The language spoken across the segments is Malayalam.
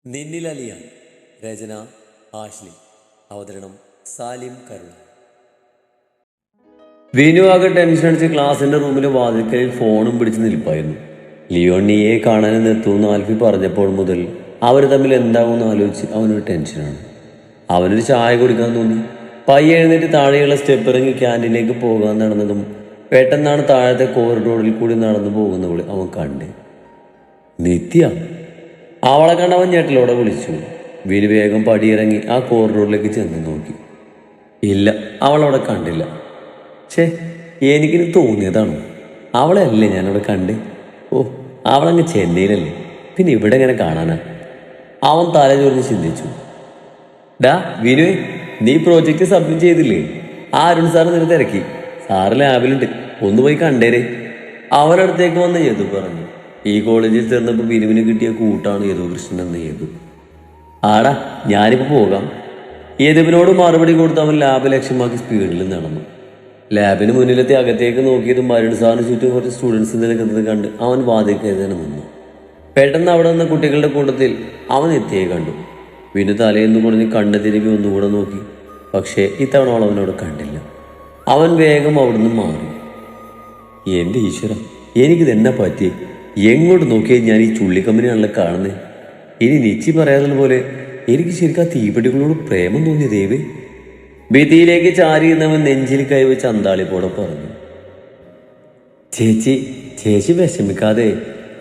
നിന്നിലലിയ രചന ആഷ്ലി. അവതരണം സാലിം കരുണ. വിനു ആകെ ടെൻഷൻ അടിച്ച് ക്ലാസിന്റെ റൂമിലെ വാതിൽക്കലിൽ ഫോണും പിടിച്ച് നിൽപ്പായിരുന്നു. ലിയോണിയെ കാണാനെന്ന് എത്തുമെന്ന് ആൽഫി പറഞ്ഞപ്പോൾ മുതൽ അവർ തമ്മിൽ എന്താകുമെന്ന് ആലോചിച്ച് അവനൊരു ടെൻഷനാണ്. അവനൊരു ചായ കുടിക്കാൻ തോന്നി. പയ്യെ എഴുന്നേറ്റ് താഴെയുള്ള സ്റ്റെപ്പ് ഇറങ്ങി ക്യാൻറ്റീനിലേക്ക് പോകാൻ നടന്നതും പെട്ടെന്നാണ് താഴത്തെ കോറിഡോറിൽ കൂടി നടന്നു പോകുന്നവളെ അവൻ കണ്ട്. നിത്യ. അവളെ കണ്ടവൻ ഞെട്ടലോടെ വിളിച്ചു. വിനു വേഗം പടിയിറങ്ങി ആ കോറിഡോറിലേക്ക് ചെന്ന് നോക്കി. ഇല്ല, അവളവിടെ കണ്ടില്ല. എനിക്കിനി തോന്നിയതാണ്. അവളല്ലേ ഞാനവിടെ കണ്ട്. ഓ, അവളങ്ങ് ചെന്നൈയിലല്ലേ, പിന്നെ ഇവിടെ എങ്ങനെ കാണാനാ? അവൻ തലചൊറിഞ്ഞ് ചിന്തിച്ചു. ഡാ വിനുവേ, നീ പ്രോജക്റ്റ് സബ്മിറ്റ് ചെയ്തില്ലേ? ആ അരുൺ സാറ് നിന്നെ തിരക്കി. സാറ് ലാബിലുണ്ട്, ഒന്ന് പോയി കണ്ടേരെ. അവനടുത്തേക്ക് വന്ന യദു പറഞ്ഞു. ഈ കോളേജിൽ ചേർന്നപ്പോൾ വിനുവിന് കിട്ടിയ കൂട്ടാണ് യദു കൃഷ്ണൻ എന്ന യദു. ആടാ, ഞാനിപ്പോൾ പോകാം. യദുവിനോട് മറുപടി കൊടുത്ത് അവൻ ലാബ് ലക്ഷ്യമാക്കി സ്പീഡിൽ നടന്നു. ലാബിന് മുന്നിലെത്തി അകത്തേക്ക് നോക്കിയതും അരുൺ സാറിന് ചുറ്റും കുറച്ച് സ്റ്റുഡൻസ് നിൽക്കുന്നത് കണ്ട് അവൻ വാതിൽക്കൽ തന്നെ നിന്നു. പെട്ടെന്ന് അവിടെ നിന്ന കുട്ടികളുടെ കൂട്ടത്തിൽ അവൻ നിത്യയെ കണ്ടു. വിനു തലേന്ന് കുടഞ്ഞ് കണ്ണ് തിരുമ്പി ഒന്നുകൂടെ നോക്കി. പക്ഷേ ഇത്തവണ അവൾ അവനോട് കണ്ടില്ല. അവൻ വേഗം അവിടുന്ന് മാറി. എൻ്റെ ഈശ്വര, എനിക്കിതെന്നാ പറ്റി? എങ്ങോട്ട് നോക്കിയാൽ ഞാൻ ഈ ചുള്ളിക്കമ്പനിയാണല്ലോ കാണുന്നത്. ഇനി നിച്ചി പറയാറുള്ള പോലെ എനിക്ക് ശരിക്കും ആ തീപ്പെട്ടികളോട് പ്രേമം തോന്നിയ ദേവേ. ഭിത്തിയിലേക്ക് ചാരിയിരുന്നവൻ നെഞ്ചിൽ കൈവച്ച് അന്താളിപ്പോടെ പറഞ്ഞു. ചേച്ചി വിഷമിക്കാതെ.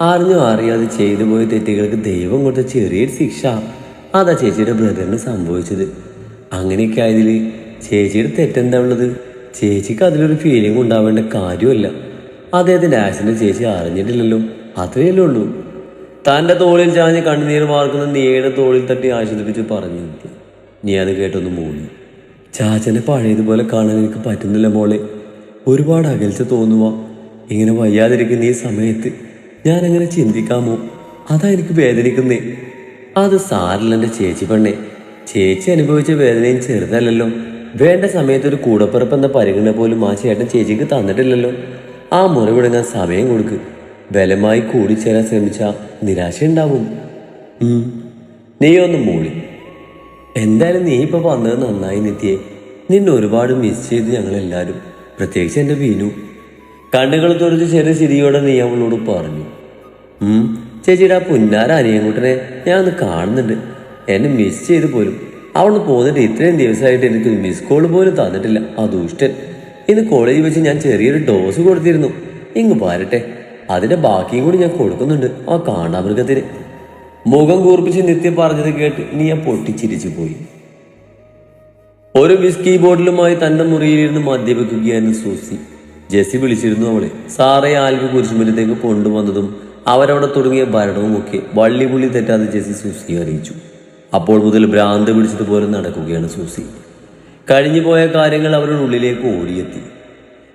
അറിഞ്ഞോ അറിയാതെ ചെയ്തു പോയ തെറ്റുകൾക്ക് ദൈവം കൊടുത്ത ചെറിയൊരു ശിക്ഷ. അതാ ചേച്ചിയുടെ ബ്രദറിന് സംഭവിച്ചത്. അങ്ങനെയൊക്കെ ആയതിൽ ചേച്ചിയുടെ തെറ്റെന്താ ഉള്ളത്? ചേച്ചിക്ക് അതിലൊരു ഫീലിംഗ് ഉണ്ടാവേണ്ട കാര്യമല്ല. അദ്ദേഹത്തിൻ്റെ ആക്സിഡന്റ് ചേച്ചി അറിഞ്ഞിട്ടില്ലല്ലോ, അത്രയല്ലേ ഉള്ളൂ. തൻ്റെ തോളിൽ ചാഞ്ഞ് കണ്ണുനീര് വാർക്കുന്ന നീയുടെ തോളിൽ തട്ടി ആശ്വസിപ്പിച്ച് പറഞ്ഞു. നീ അത് കേട്ടൊന്ന് മൂളി. ചാച്ചനെ പഴയതുപോലെ കാണാൻ എനിക്ക് പറ്റുന്നില്ല മോളെ. ഒരുപാട് അകൽച്ച തോന്നുക. ഇങ്ങനെ വയ്യാതിരിക്കുന്ന ഈ സമയത്ത് ഞാൻ അങ്ങനെ ചിന്തിക്കാമോ? അതാ എനിക്ക് വേദനിക്കുന്നേ. അത് സാരില്ല എൻ്റെ ചേച്ചി പെണ്ണെ. ചേച്ചി അനുഭവിച്ച വേദനയും ചെറുതല്ലല്ലോ. വേണ്ട സമയത്ത് ഒരു കൂടപ്പിറപ്പ് എന്ന പരിഗണന പോലും ആ ചേട്ടൻ ചേച്ചിക്ക് തന്നിട്ടില്ലല്ലോ. ആ മുറി വിടങ്ങാൻ സമയം കൊടുക്ക്. ബലമായി കൂടിച്ചേരാൻ ശ്രമിച്ചാൽ നിരാശ ഉണ്ടാവും. നീ ഒന്ന് മൂളി. എന്തായാലും നീ ഇപ്പൊ വന്നത് നന്നായി നിത്യേ. നിന്നെ ഒരുപാട് മിസ് ചെയ്ത് ഞങ്ങളെല്ലാവരും, പ്രത്യേകിച്ച് എൻ്റെ വിനു. കണ്ണുകൾ തുറച്ച് ചെറിയ ചിരിയോടെ നീ അവളോട് പറഞ്ഞു. ചേച്ചിയുടെ ആ പുന്നാര അനിയൻകുട്ടനെ ഞാൻ ഒന്ന് കാണുന്നുണ്ട്. എന്നെ മിസ് ചെയ്ത് പോലും. അവള് പോന്നിട്ട് ഇത്രയും ദിവസമായിട്ട് എനിക്കൊരു മിസ് കോൾ പോലും തന്നിട്ടില്ല. ആ ദുഷ്ടൻ. ഇന്ന് കോളേജിൽ വെച്ച് ഞാൻ ചെറിയൊരു ഡോസ് കൊടുത്തിരുന്നു. ഇങ്ങ് പാരട്ടെ, അതിന്റെ ബാക്കിയും കൂടി ഞാൻ കൊടുക്കുന്നുണ്ട് ആ കാണ്ടാമൃഗത്തിന്. മുഖം കൂർപ്പിച്ച് നിത്യ പറഞ്ഞത് കേട്ട് നീ ആ പൊട്ടിച്ചിരിച്ചു പോയി. ഒരു വിസ്കി ബോട്ടിലുമായി തന്റെ മുറിയിലിരുന്ന് മദ്യപിക്കുകയായിരുന്നു സൂസി. ജെസ്സി വിളിച്ചിരുന്നു അവളെ. സാറെ ആൽവി കുരിശുമരത്തേക്ക് കൊണ്ടുവന്നതും അവരവിടെ തുടങ്ങിയ ഭരണവുമൊക്കെ വള്ളിപുള്ളി തെറ്റാതെ ജെസ്സി സൂസിയെ അറിയിച്ചു. അപ്പോൾ മുതൽ ഭ്രാന്ത് പിടിച്ചതുപോലെ നടക്കുകയാണ് സൂസി. കഴിഞ്ഞുപോയ കാര്യങ്ങൾ അവരുടെ ഉള്ളിലേക്ക് ഓടിയെത്തി.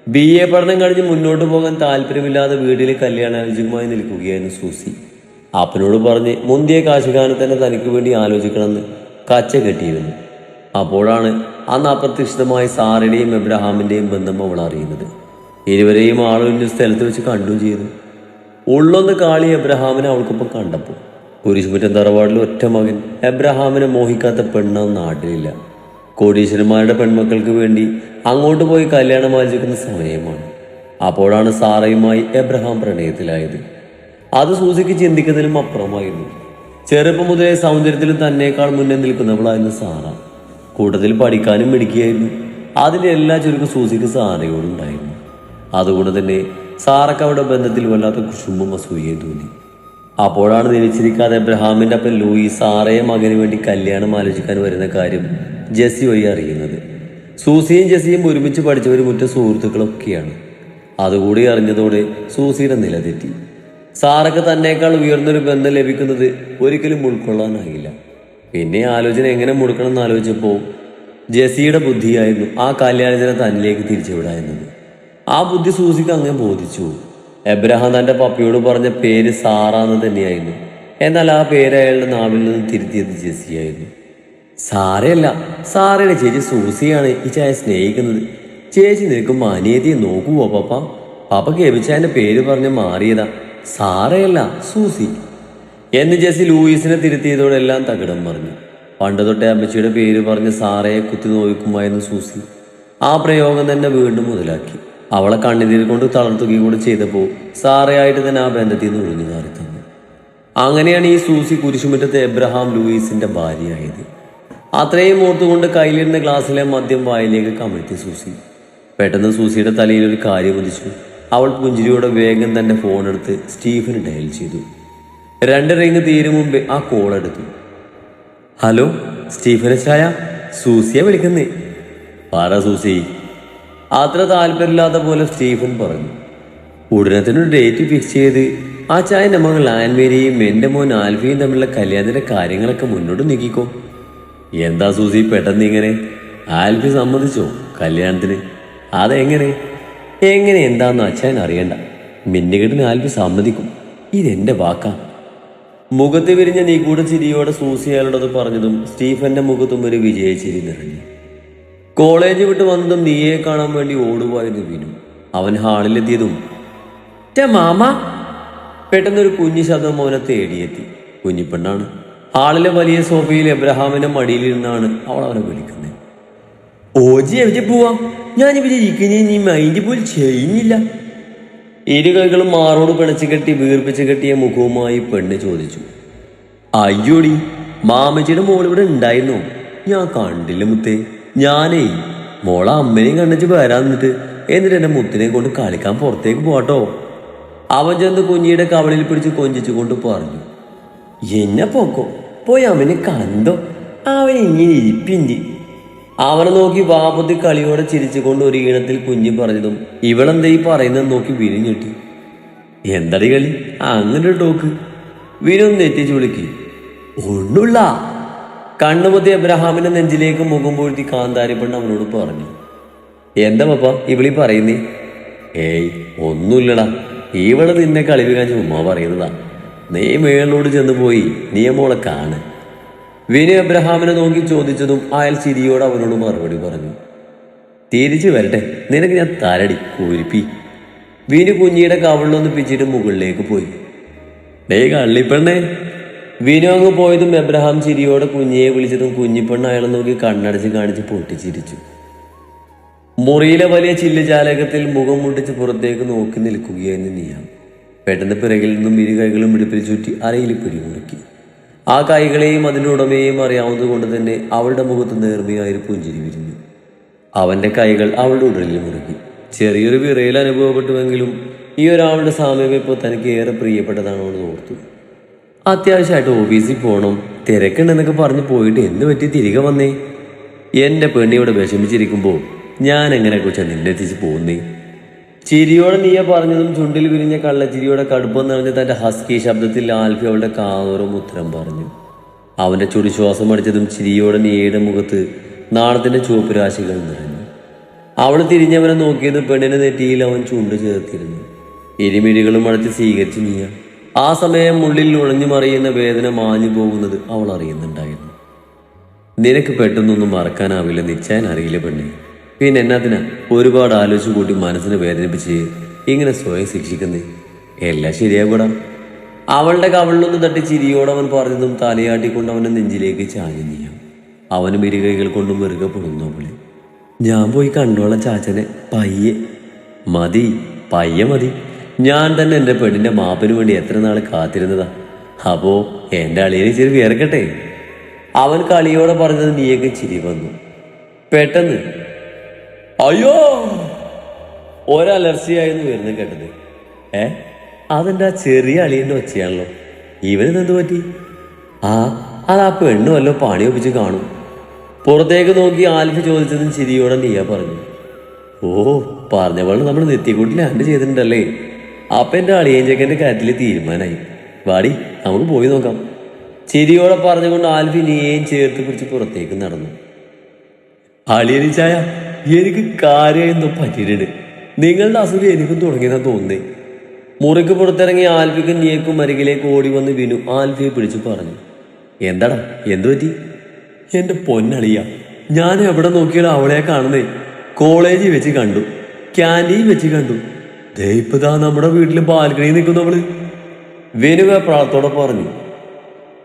BA പഠനം കഴിഞ്ഞ് മുന്നോട്ട് പോകാൻ താല്പര്യമില്ലാതെ വീട്ടിലെ കല്യാണാലോചനയുമായി നിൽക്കുകയായിരുന്നു സൂസി. അപ്പനോട് പറഞ്ഞ് മുന്തിയ കാശുകാരനെ തന്നെ തനിക്ക് വേണ്ടി ആലോചിക്കണമെന്ന് കച്ച കെട്ടിയിരുന്നു. അപ്പോഴാണ് അന്ന് അപ്രതീക്ഷിതമായി സാറയുടെയും എബ്രഹാമിന്റെയും ബന്ധം അവൾ അറിയുന്നത്. ഇരുവരെയും ആളൊഴിഞ്ഞ സ്ഥലത്ത് വെച്ച് കണ്ടു ചെയ്തു. ഉള്ളൊന്ന് കാളി എബ്രഹാമിനെ അവൾക്കൊപ്പം കണ്ടപ്പോൾ. കുരിശുമുറ്റം തറവാടിൽ ഒറ്റ മകൻ. എബ്രഹാമിനെ മോഹിക്കാത്ത പെണ്ണ നാട്ടിലില്ല. കോടീശ്വരന്മാരുടെ പെൺമക്കൾക്ക് വേണ്ടി അങ്ങോട്ട് പോയി കല്യാണം ആലോചിക്കുന്ന സമയമാണ്. അപ്പോഴാണ് സാറയുമായി എബ്രഹാം പ്രണയത്തിലായത്. അത് സൂസിക്ക് ചിന്തിക്കുന്നതിലും അപ്പുറമായിരുന്നു. ചെറുപ്പം മുതലേ സൗന്ദര്യത്തിലും തന്നേക്കാൾ മുന്നേ നിൽക്കുന്നവളായിരുന്നു സാറ. കൂട്ടത്തിൽ പഠിക്കാനും മിടുക്കിയായിരുന്നു. അതിൻ്റെ എല്ലാ ചുരുക്കം സൂസിക്ക് സാറയോടുണ്ടായിരുന്നു. അതുകൊണ്ട് തന്നെ സാറക്ക് അവരുടെ ബന്ധത്തിൽ വല്ലാത്ത കുശുമ്പും അസൂയയും തോന്നി. അപ്പോഴാണ് നിലച്ചിരിക്കാതെ എബ്രഹാമിന്റെ അപ്പൻ ലൂയി സാറയെ മകന് വേണ്ടി കല്യാണം ആലോചിക്കാൻ വരുന്ന കാര്യം ജെസ്സി വഴി അറിയുന്നത്. സൂസിയും ജെസ്സിയും ഒരുമിച്ച് പഠിച്ചവരും ഉറ്റ സുഹൃത്തുക്കളൊക്കെയാണ്. അതുകൂടി അറിഞ്ഞതോടെ സൂസിയുടെ നില തെറ്റി. സാറക്ക് തന്നേക്കാൾ ഉയർന്നൊരു ബന്ധം ലഭിക്കുന്നത് ഒരിക്കലും ഉൾക്കൊള്ളാനായില്ല. പിന്നെ ആലോചന എങ്ങനെ മുടുക്കണം എന്ന് ആലോചിച്ചപ്പോൾ ജെസ്സിയുടെ ബുദ്ധിയായിരുന്നു ആ കല്യാണജന തന്നിലേക്ക് തിരിച്ചുവിടുക എന്നത്. ആ ബുദ്ധി സൂസിക്ക് അങ്ങനെ ബോധിച്ചു. എബ്രഹാം തന്റെ പപ്പയോട് പറഞ്ഞ പേര് സാറ എന്ന് തന്നെയായിരുന്നു. എന്നാൽ ആ പേര് അയാളുടെ നാവിൽ നിന്ന് തിരുത്തിയത് ജെസ്സിയായിരുന്നു. സാറയല്ല, സാറയുടെ ചേച്ചി സൂസിയാണ് ഈ ചായ സ്നേഹിക്കുന്നത്. ചേച്ചി നിൽക്കുമ്പോൾ അനിയത്തിയെ നോക്കുവോ പാപ്പ? പാപ്പ കേൾപ്പിച്ച എൻ്റെ പേര് പറഞ്ഞ് മാറിയതാ. സാറയല്ല, സൂസി. എന്ന് ജെസ്സി ലൂയിസിനെ തിരുത്തിയതോടെ എല്ലാം തകിടം പറഞ്ഞു. പണ്ട് തൊട്ടേ അമ്മച്ചിയുടെ പേര് പറഞ്ഞ് സാറയെ കുത്തി നോക്കുമായിരുന്നു സൂസി. ആ പ്രയോഗം തന്നെ വീണ്ടും മുതലാക്കി. അവളെ കണ്ണുനീർ കൊണ്ട് തളർത്തുകയും കൂടെ ചെയ്തപ്പോൾ സാറയായിട്ട് തന്നെ ആ ബന്ധത്തിൽ നിന്ന് ഒഴിഞ്ഞു മാറി തന്നു. അങ്ങനെയാണ് ഈ സൂസി കുരിശുമുറ്റത്തെ എബ്രഹാം ലൂയിസിന്റെ ഭാര്യയായത്. അത്രയും ഓർത്തുകൊണ്ട് കയ്യിലിരുന്ന ഗ്ലാസ്സിലെ മദ്യം വായിലേക്ക് കമഴ്ത്തി സൂസി. പെട്ടെന്ന് സൂസിയുടെ തലയിൽ ഒരു കാര്യം ഉദിച്ചു. അവൾ പുഞ്ചിരിയോടെ വേഗം തന്റെ ഫോൺ എടുത്ത് സ്റ്റീഫന് ഡയൽ ചെയ്തു. 2 റിംഗ് തീരും മുമ്പേ ആ കോൾ എടുത്തു. ഹലോ സ്റ്റീഫൻ ചായ, സൂസിയെ വിളിക്കുന്നേ. പറ സൂസി. അത്ര താല്പര്യമില്ലാത്ത പോലെ സ്റ്റീഫൻ പറഞ്ഞു. ഉടനത്തിനൊരു ഡേറ്റ് ഫിക്സ് ചെയ്ത് ആ ചായൻ്റെ മകൾ ആൻമേരിയും എൻ്റെ മോൻ ആൽഫിയും തമ്മിലുള്ള കല്യാണത്തിൻ്റെ കാര്യങ്ങളൊക്കെ മുന്നോട്ട് നീക്കിക്കോ. എന്താ സൂസി പെട്ടെന്ന് ഇങ്ങനെ? ആൽഫി സമ്മതിച്ചോ കല്യാണത്തിന്? അതെങ്ങനെ എന്താന്ന് അച്ഛൻ അറിയണ്ട. മിന്നുകെട്ടിന് ആൽഫി സമ്മതിക്കും, ഇതെന്റെ വാക്കാ. മുഖത്ത് വിരിഞ്ഞ നിഗൂഢ ചിരിയോടെ സൂസി അയാളോടത് പറഞ്ഞതും സ്റ്റീഫന്റെ മുഖത്തും ഒരു വിജയച്ചിരി നിറഞ്ഞു. കോളേജ് വിട്ട് വന്നതും നീയെ കാണാൻ വേണ്ടി ഓടുവായിരുന്നു വിനു. അവൻ ഹാളിലെത്തിയതും മാമ പെട്ടെന്നൊരു കുഞ്ഞു ശബ്ദം അവനെ തേടിയെത്തി. കുഞ്ഞിപ്പെണ്ണാണ്. ഹാളിലെ വലിയ സോഫയിൽ എബ്രഹാമിന്റെ മടിയിലിരുന്നാണ് അവൾ അവനെ വിളിക്കുന്നത്. ഓജി എവിടെ പോവാ? ഞാൻ ഇവരിയ്ക്കുന്നേ നീ മൈൻഡ് പോലും ചെയ്യുന്നില്ല. ഇരു കൈകളും മാറോട് പിണച്ചു കെട്ടി വീർപ്പിച്ച് കെട്ടിയ മുഖവുമായി പെണ്ണ് ചോദിച്ചു. അയ്യോടി, മാമച്ചിയുടെ മോളിവിടെ ഉണ്ടായിരുന്നോ? ഞാൻ കണ്ടില്ല മുത്തേ. ഞാനേ മോളെ അമ്മനെയും കണ്ടിച്ച് വരാന്നിട്ട് എന്നിട്ട് എന്റെ മുത്തിനെ കൊണ്ട് കളിക്കാൻ പുറത്തേക്ക് പോട്ടോ. അവൻ ചെന്ന് കുഞ്ഞിയുടെ കവളിൽ പിടിച്ച് കൊഞ്ചിച്ചു കൊണ്ട് പറഞ്ഞു. എന്നെ പോക്കോ, പോയി അവനെ കണ്ടോ? അവൻ ഇങ്ങനെ ഇരിപ്പിഞ്ചി. അവനെ നോക്കി വാപത്തി കളിയോടെ ചിരിച്ചുകൊണ്ട് ഒരു ഈണത്തിൽ കുഞ്ഞി പറഞ്ഞതും ഇവളെന്താ ഈ പറയുന്നത് നോക്കി വിരിഞ്ഞിട്ടി. എന്തടി കളി അങ്ങനെ ഒരു ടോക്ക്? വിനൊന്ന് എത്തിച്ചു വിളിക്ക്. ഒന്നുമില്ല. കണ്ണുപൊത്തി എബ്രഹാമിന്റെ നെഞ്ചിലേക്ക് മുഖം പൊഴുത്തി കാന്താരി പെണ്ണ് അവനോട് പറഞ്ഞു. എന്താ പപ്പ ഇവളീ പറയുന്നേ? ഏയ് ഒന്നുമില്ലടാ, ഇവള് നിന്നെ കളിപ്പിക്കാൻ ചുമ്മാ പറയുന്നതാ. നീ മേളിലോട് ചെന്ന് പോയി നീ മോളെ കാണ്. വിനു എബ്രഹാമിനെ നോക്കി ചോദിച്ചതും അയാൾ ചിരിയോട് അവനോട് മറുപടി പറഞ്ഞു. തിരിച്ചു വരട്ടെ, നിനക്ക് ഞാൻ തരടി കൂരിപ്പി. വിനു കുഞ്ഞിയുടെ കവളിലൊന്ന് പിച്ചിട്ട് മുകളിലേക്ക് പോയി. ഡേ കള്ളിപ്പെണ്ണേ. വിനു അങ്ങ് പോയതും എബ്രഹാം ചിരിയോടെ കുഞ്ഞിയെ വിളിച്ചതും കുഞ്ഞിപ്പെണ്ണ് അയാളെ നോക്കി കണ്ണടച്ച് കാണിച്ച് പൊട്ടിച്ചിരിച്ചു. മുറിയിലെ വലിയ ചില്ലുചാലകത്തിൽ മുഖം മുട്ടിച്ച് പുറത്തേക്ക് നോക്കി നിൽക്കുകയായിരുന്നു നീയാം. പെട്ടെന്ന് പിറകിൽ നിന്നും ഇരു കൈകളും പിടിപ്പിൽ ചുറ്റി അരയിൽ പിടിമുറുക്കി. ആ കൈകളെയും അതിൻ്റെ ഉടമയെയും അറിയാവുന്നത് കൊണ്ട് തന്നെ അവളുടെ മുഖത്ത് നേർമയായൊരു പുഞ്ചിരി വിരിഞ്ഞു. അവൻ്റെ കൈകൾ അവളുടെ ഉടലിൽ മുറുക്കി. ചെറിയൊരു വിറയിൽ അനുഭവപ്പെട്ടുവെങ്കിലും ഈ ഒരാളുടെ സാമ്യം ഇപ്പോൾ തനിക്ക് ഏറെ പ്രിയപ്പെട്ടതാണോ എന്ന് ഓർത്തു. അത്യാവശ്യമായിട്ട് ഓഫീസിൽ പോകണം, തിരക്കുണ്ടെന്നൊക്കെ പറഞ്ഞ് പോയിട്ട് എന്ത് പറ്റി തിരികെ വന്നേ? എൻ്റെ പെണ്ണിയോടെ വിഷമിച്ചിരിക്കുമ്പോൾ ഞാൻ എങ്ങനെ കുറിച്ച് നിന്നെത്തിച്ച് പോകുന്നേ? ചിരിയോടെ നീയ പറഞ്ഞതും ചുണ്ടിൽ വിരിഞ്ഞ കള്ളച്ചിരിയോടെ കടുപ്പം നിറഞ്ഞ തന്റെ ഹസ്കി ശബ്ദത്തിൽ ആൽഫി അവളുടെ കാതോറും ഉത്തരം പറഞ്ഞു. അവന്റെ ചുടി ശ്വാസം അടിച്ചതും ചിരിയോടെ നീയുടെ മുഖത്ത് നാണത്തിന്റെ ചുവപ്പ് രാശികൾ നിറഞ്ഞു. അവൾ തിരിഞ്ഞവനെ നോക്കിയത് പെണ്ണിന്റെ നെറ്റിയിൽ അവൻ ചുണ്ട് ചേർത്തിരുന്നു. ഇരുമിഴികളും അടച്ച് സ്വീകരിച്ചു നീയ. ആ സമയം ഉള്ളിൽ ഉളഞ്ഞു മറിയുന്ന വേദന മാഞ്ഞു പോകുന്നത് അവൾ അറിയുന്നുണ്ടായിരുന്നു. നിനക്ക് പെട്ടെന്നൊന്നും മറക്കാനാവില്ല നിശ്ചയം അറിയില്ല പെണ്ണെ. പിന്നെ എന്നാത്തിനാ ഒരുപാട് ആലോചിച്ചു കൂട്ടി മനസ്സിനെ വേദനിപ്പിച്ച് ഇങ്ങനെ സ്വയം ശിക്ഷിക്കുന്നേ? എല്ലാം ശരിയാകൂടാ. അവളുടെ കവളിലൊന്ന് തട്ടി ചിരിയോടെ അവൻ പറഞ്ഞതും തലയാട്ടിക്കൊണ്ട് അവൻ്റെ നെഞ്ചിലേക്ക് ചാഞ്ഞു നീയാം. അവനും ഇരുകൈകൾ കൊണ്ടും വെറുതെ പൊടുന്ന പോലെ. ഞാൻ പോയി കണ്ടോളാം ചാച്ചനെ, പയ്യെ മതി, പയ്യെ മതി. ഞാൻ തന്നെ എൻ്റെ പെണ്ണിൻ്റെ മാപ്പിന് വേണ്ടി എത്ര നാൾ കാത്തിരുന്നതാ. അപ്പോ എൻ്റെ അളിയനെ ചിരി വിയർക്കട്ടെ. അവൻ കളിയോടെ പറഞ്ഞത് നീയൊക്കെ ചിരി വന്നു. പെട്ടെന്ന് അയ്യോ ഒരലർച്ചയായിരുന്നു വരുന്നത് കേട്ടത്. അതെൻ്റെ ആ ചെറിയ അളിയൻ്റെ ഒച്ചയാണല്ലോ. ഇവനെന്ത് പറ്റി? അതാ പെണ്ണ് വല്ലോ പണി ഒപ്പിച്ച് കാണും. പുറത്തേക്ക് നോക്കി ആൽഫി ചോദിച്ചതും ചിരിയോടെ നീയ പറഞ്ഞു. ഓ, പറഞ്ഞ പോലെ നമ്മൾ നെറ്റിക്കൂട്ടി ലാൻഡ് ചെയ്തിട്ടുണ്ടല്ലേ. അപ്പം എൻ്റെ അളിയൻ ചെക്കൻ്റെ കാര്യത്തിൽ തീരുമാനമായി. വാടി നമുക്ക് പോയി നോക്കാം. ചിരിയോടെ പറഞ്ഞുകൊണ്ട് ആൽഫി നീയേയും ചേർത്ത് പിടിച്ച് പുറത്തേക്ക് നടന്നു. അളിയനി ചായ, എനിക്ക് കാര്യമെന്തോ പറ്റിയിട്ടുണ്ട്. നിങ്ങളുടെ അസുഖം എനിക്കും തുടങ്ങിയെന്നാ തോന്നുന്നേ. മുറിക്ക് പുറത്തിറങ്ങി ആൽഫിക്കും നീയക്കും അരികിലേക്ക് ഓടി വന്ന് വിനു ആൽഫിയെ പിടിച്ചു പറഞ്ഞു. എന്താടാ, എന്തു പറ്റി? എൻ്റെ പൊന്നളിയ, ഞാൻ എവിടെ നോക്കിയാലും അവളെ കാണുന്നേ. കോളേജിൽ വെച്ച് കണ്ടു, ക്യാൻറ്റീൻ വെച്ച് കണ്ടു, ദേ ഇപ്പതാ നമ്മുടെ വീട്ടിൽ ബാൽക്കണിയിൽ നിൽക്കുന്നവള്. വിനു പ്രാളത്തോടെ പറഞ്ഞു.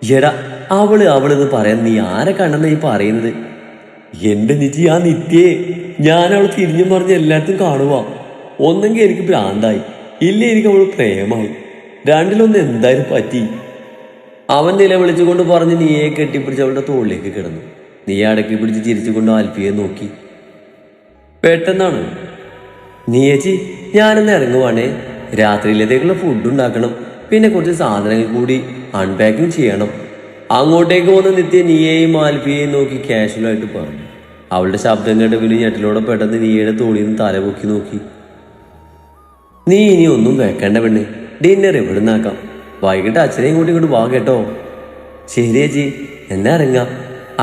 എടാ അവളെന്ന് പറയാൻ നീ ആരെ കണ്ടെന്നാ ഈ പറയുന്നത്? എന്റെ നിജി ആ നിത്യേ, ഞാൻ അവൾ തിരിഞ്ഞും പറഞ്ഞ് എല്ലായിടത്തും കാണുക. ഒന്നെങ്കിൽ എനിക്ക് ഭ്രാന്തായി, ഇല്ല എനിക്ക് അവൾ പ്രേമായി. രണ്ടിലൊന്ന് എന്തായാലും പറ്റി. അവൻ നിലവിളിച്ചുകൊണ്ട് പറഞ്ഞ് നീയെ കെട്ടിപ്പിടിച്ച് അവളുടെ തോളിലേക്ക് കിടന്നു. നീ അടക്കി പിടിച്ച് ചിരിച്ചുകൊണ്ട് ആൽഫിയെ നോക്കി. പെട്ടെന്നാണ്. നീയേച്ചി ഞാനൊന്ന് ഇറങ്ങുവാണേ, രാത്രിയിലത്തേക്കുള്ള ഫുഡ് ഉണ്ടാക്കണം, പിന്നെ കുറച്ച് സാധനങ്ങൾ കൂടി അൺപാക്കിങ് ചെയ്യണം. അങ്ങോട്ടേക്ക് വന്ന് നിത്യ നീയെയും ആൽഫിയെയും നോക്കി കാഷ്വലായിട്ട് പറഞ്ഞു. അവളുടെ ശബ്ദം കേട്ട് പിന്നെ ഞെട്ടിലോടെ പെട്ടെന്ന് നീയുടെ തോളിൽ നിന്ന് തലപൊക്കി നോക്കി. നീ ഇനി ഒന്നും വെക്കേണ്ട പെണ്ണ്, ഡിന്നർ എവിടെ നിന്നാക്കാം. വൈകിട്ട് അച്ഛനെയും കൂട്ടി ഇങ്ങോട്ട് വാ കേട്ടോ. ശരി ചേച്ചി, എന്നാ ഇറങ്ങാം.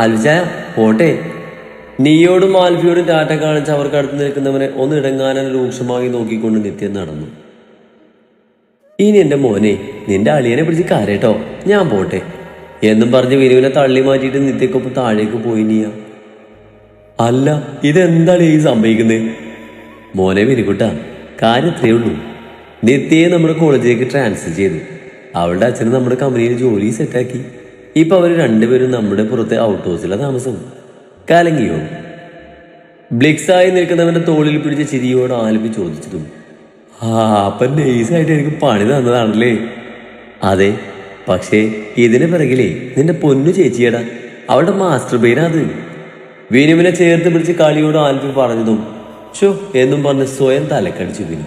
ആൽഫിച്ചായ പോട്ടെ. നീയോടും ആൽഫിയോടും ടാറ്റ കാണിച്ച് അവർക്ക് അടുത്ത് നിൽക്കുന്നവനെ ഒന്ന് ഇടങ്ങാനും രൂക്ഷമായി നോക്കിക്കൊണ്ട് നിത്യം നടന്നു. ഇനി എന്റെ മോനെ, നിന്റെ അളിയനെ പിടിച്ച് കരട്ടോ, ഞാൻ പോട്ടെ എന്നും പറഞ്ഞ് വിനുവിനെ തള്ളി മാറ്റിയിട്ട് നിത്യക്കൊപ്പം താഴേക്ക് പോയി. നീയ അല്ല ഇതെന്താണ് ഈ സംഭവിക്കുന്നത്? മോനെ വിനുകുട്ട, കാര്യം ഇത്രയേ ഉള്ളൂ. നിത്യയെ നമ്മുടെ കോളേജിലേക്ക് ട്രാൻസ്ഫർ ചെയ്തു. അവളുടെ അച്ഛന് നമ്മുടെ കമ്പനിയിൽ ജോലി സെറ്റാക്കി. ഇപ്പൊ അവർ രണ്ടുപേരും നമ്മുടെ പുറത്തെ ഔട്ട് ഹൗസിലെ താമസം. കലങ്കിയോ? ബ്ലിക്സായി നിൽക്കുന്നവന്റെ തോളിൽ പിടിച്ച ചിരിയോട് ആൽഫി ചോദിച്ചതും. അപ്പൊ നൈസായിട്ട് എനിക്ക് പണി തന്നതാണല്ലേ? അതെ, പക്ഷേ ഇതിന് പിറകിലേ നിന്റെ പൊന്നു ചേച്ചിയടാ, അവളുടെ മാസ്റ്റർ പെയിനാ അത്. വിനുവിനെ ചേർത്ത് പിടിച്ച് കളിയോട് ആൽഫി പറഞ്ഞതും ഷോ എന്നും പറഞ്ഞ് സ്വയം തലക്കടിച്ചു വിനു.